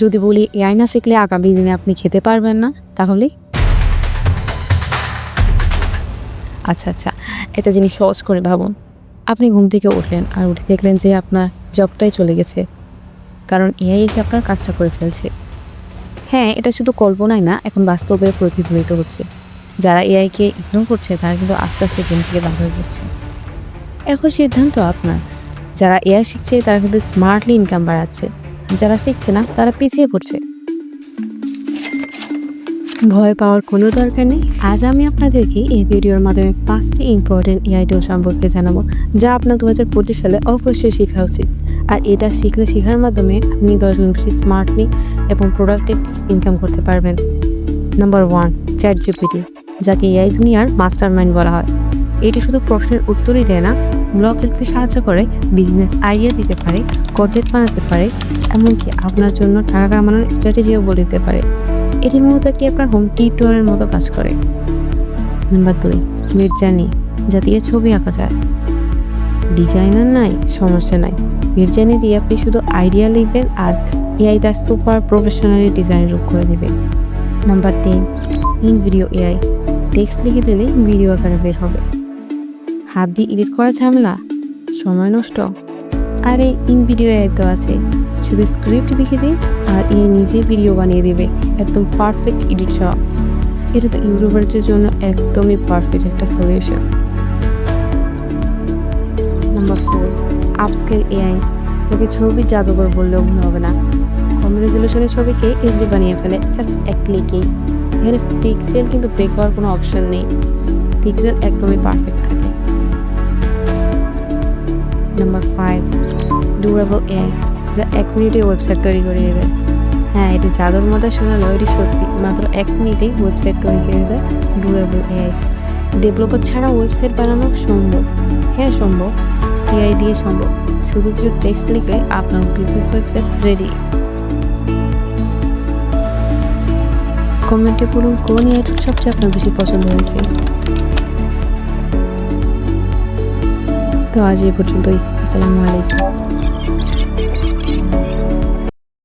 যদি বলি এআই না শিখলে আগামী দিনে আপনি খেতে পারবেন না, তাহলে? আচ্ছা, একটা জিনিস সহজ করে ভাবুন। আপনি ঘুম থেকে উঠলেন আর উঠে দেখলেন যে আপনার জবটাই চলে গেছে, কারণ এআই এসে আপনার কাজটা করে ফেলছে। হ্যাঁ, এটা শুধু কল্পনায় না, এখন বাস্তবে প্রতিফলিত হচ্ছে। যারা এআইকে ইগনোর করছে তারা কিন্তু আস্তে আস্তে গেম থেকে বার হয়ে যাচ্ছে। এখন সিদ্ধান্ত আপনার। যারা এআই শিখছে তারা কিন্তু স্মার্টলি ইনকাম বাড়াচ্ছে, যারা শিখছে না তারা পিছিয়ে পড়ছে। ভয় পাওয়ার কোনো দরকার নেই। আজ আমি আপনাদেরকে এই ভিডিওর মাধ্যমে 5টি ইম্পর্টেন্ট এআই টুল সম্পর্কে জানাবো, যা আপনার 2025 সালে অবশ্যই শেখা উচিত। আর এটা শেখার মাধ্যমে আপনি 10 গুণ বেশি স্মার্টলি এবং প্রোডাক্টিভ ইনকাম করতে পারবেন। নাম্বার 1, ChatGPT, যাকে এআই দুনিয়ার মাস্টার মাইন্ড বলা হয়। এটি শুধু প্রশ্নের উত্তরই দেয় না, ব্লগ লিখতে সাহায্য করে, বিজনেস আইডিয়া দিতে পারে, কন্টেন্ট বানাতে পারে, এমনকি আপনার জন্য টাকা কামানোর স্ট্র্যাটেজিও বলে দিতে পারে। এটি মূলত একটি আপনার হোম টিউটরের মতো কাজ করে। নাম্বার 2, মিডজার্নি, যা দিয়ে ছবি আঁকা যায়। ডিজাইনার নাই, সমস্যা নাই, মিডজার্নি দিয়ে আপনি শুধু আইডিয়া লিখবেন আর এআই তার সুপার প্রফেশনালি ডিজাইন রূপ করে দেবে। নাম্বার 3, InVideo AI, টেক্সট লিখে দিলেই ভিডিও আকারে বের হবে। হাত দিয়ে এডিট করা ঝামেলা, সময় নষ্ট। আর এই InVideo AI তো আছে, শুধু স্ক্রিপ্ট লিখে দিন আর নিজে ভিডিও বানিয়ে দেবে, একদম পারফেক্ট এডিট সহ। এটা তো ইউটিউবারদের জন্য একদমই পারফেক্ট একটা সলিউশন। নাম্বার 4, Upscale AI, যাকে ছবি জাদুঘর বললেও ভুল হবে না। কম রেজলিউশনের ছবিকে এইচডি বানিয়ে ফেলে জাস্ট এক ক্লিকেই। এখানে পিক্সেল কিন্তু ব্রেক হওয়ার কোনো অপশন নেই, পিক্সেল একদমই পারফেক্ট থাকে। নাম্বার 5, ডুরেবল AI, যা 1 মিনিটে ওয়েবসাইট তৈরি করে দেয়। হ্যাঁ, এটি জাদুর মতো শোনালেও এটি সত্যি, মাত্র 1 মিনিটেই ওয়েবসাইট তৈরি করে দেয় ডুরেবল AI। ডেভেলপার ছাড়া ওয়েবসাইট বানানো সম্ভব? হ্যাঁ সম্ভব, এআই দিয়ে সম্ভব। শুধু কিছু টেক্সট লিখলে আপনার বিজনেস ওয়েবসাইট রেডি। কমেন্টে বলুন কোন এআই টুল সবচেয়ে আপনার বেশি পছন্দ হয়েছে। তো আজ এই পর্যন্তই। আসসালামু আলাইকুম।